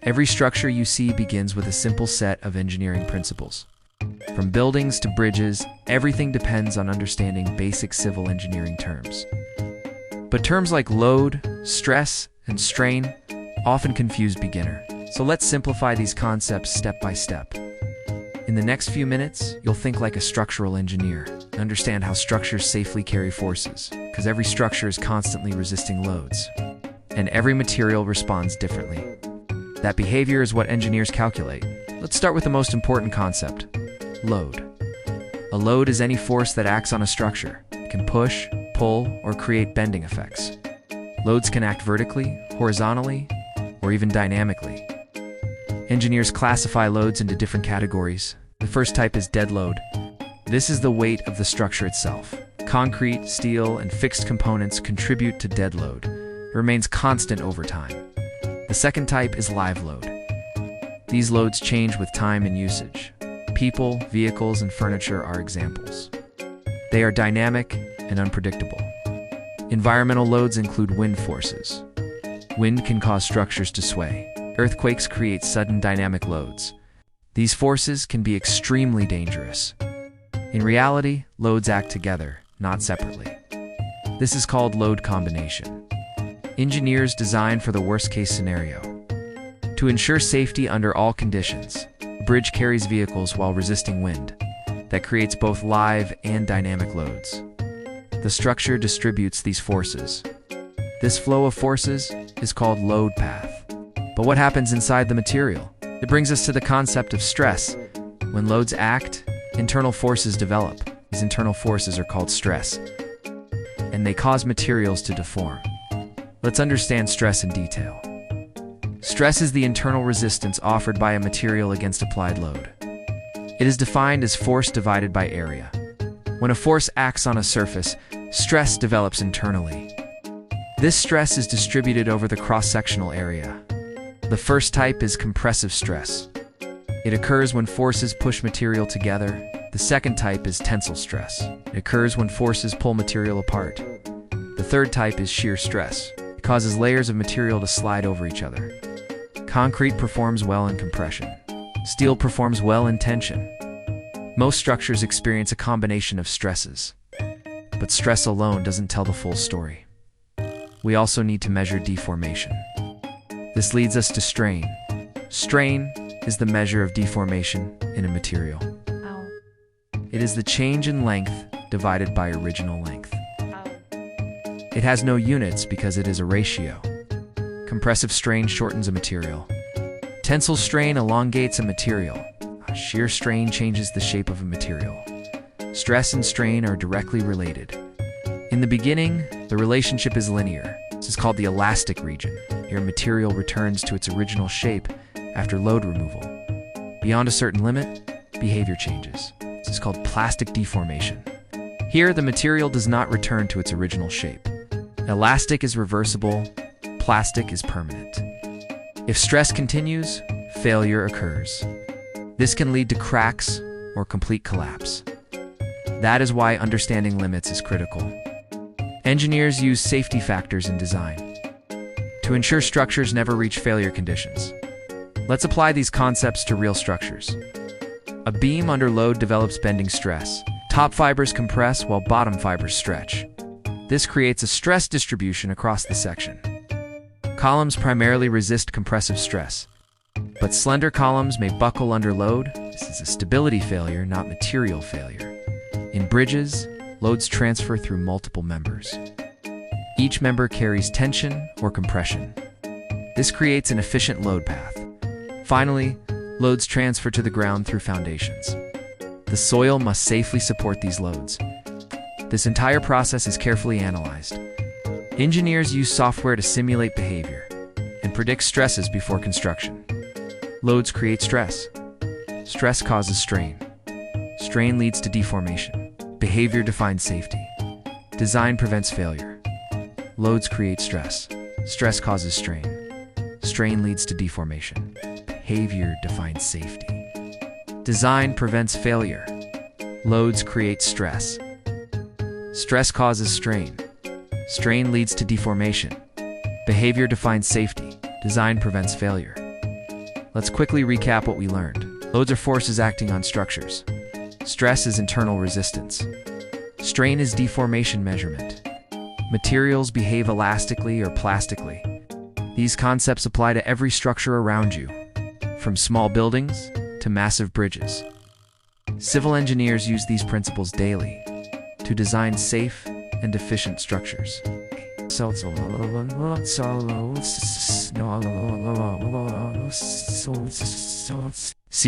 Every structure you see begins with a simple set of engineering principles. From buildings to bridges, everything depends on understanding basic civil engineering terms. But terms like load, stress, and strain often confuse beginners. So let's simplify these concepts step by step. In the next few minutes, you'll think like a structural engineer and understand how structures safely carry forces, because every structure is constantly resisting loads, and every material responds differently. That behavior is what engineers calculate. Let's start with the most important concept: load. A load is any force that acts on a structure. It can push, pull, or create bending effects. Loads can act vertically, horizontally, or even dynamically. Engineers classify loads into different categories. The first type is dead load. This is the weight of the structure itself. Concrete, steel, and fixed components contribute to dead load. It remains constant over time. The second type is live load. These loads change with time and usage. People, vehicles, and furniture are examples. They are dynamic and unpredictable. Environmental loads include wind forces. Wind can cause structures to sway. Earthquakes create sudden dynamic loads. These forces can be extremely dangerous. In reality, loads act together, not separately. This is called load combination. Engineers design for the worst-case scenario. To ensure safety under all conditions, a bridge carries vehicles while resisting wind. That creates both live and dynamic loads. The structure distributes these forces. This flow of forces is called load path. But what happens inside the material? It brings us to the concept of stress. When loads act, internal forces develop. These internal forces are called stress, and they cause materials to deform. Let's understand stress in detail. Stress is the internal resistance offered by a material against applied load. It is defined as force divided by area. When a force acts on a surface, stress develops internally. This stress is distributed over the cross-sectional area. The first type is compressive stress. It occurs when forces push material together. The second type is tensile stress. It occurs when forces pull material apart. The third type is shear stress. It causes layers of material to slide over each other. Concrete performs well in compression. Steel performs well in tension. Most structures experience a combination of stresses. But stress alone doesn't tell the full story. We also need to measure deformation. This leads us to strain. Strain is the measure of deformation in a material. It is the change in length divided by original length. It has no units because it is a ratio. Compressive strain shortens a material. Tensile strain elongates a material. Shear strain changes the shape of a material. Stress and strain are directly related. In the beginning, the relationship is linear. This is called the elastic region. Here, material returns to its original shape after load removal. Beyond a certain limit, behavior changes. This is called plastic deformation. Here, the material does not return to its original shape. Elastic is reversible, plastic is permanent. If stress continues, failure occurs. This can lead to cracks or complete collapse. That is why understanding limits is critical. Engineers use safety factors in design to ensure structures never reach failure conditions. Let's apply these concepts to real structures. A beam under load develops bending stress. Top fibers compress while bottom fibers stretch. This creates a stress distribution across the section. Columns primarily resist compressive stress, but slender columns may buckle under load. This is a stability failure, not material failure. In bridges, loads transfer through multiple members. Each member carries tension or compression. This creates an efficient load path. Finally, loads transfer to the ground through foundations. The soil must safely support these loads. This entire process is carefully analyzed. Engineers use software to simulate behavior and predict stresses before construction. Loads create stress. Stress causes strain. Strain leads to deformation. Behavior defines safety. Design prevents failure. Loads create stress. Stress causes strain. Strain leads to deformation. Behavior defines safety. Design prevents failure. Loads create stress. Stress causes strain. Strain leads to deformation. Behavior defines safety. Design prevents failure. Let's quickly recap what we learned. Loads are forces acting on structures. Stress is internal resistance. Strain is deformation measurement. Materials behave elastically or plastically. These concepts apply to every structure around you, from small buildings to massive bridges. Civil engineers use these principles daily to design safe and efficient structures. See you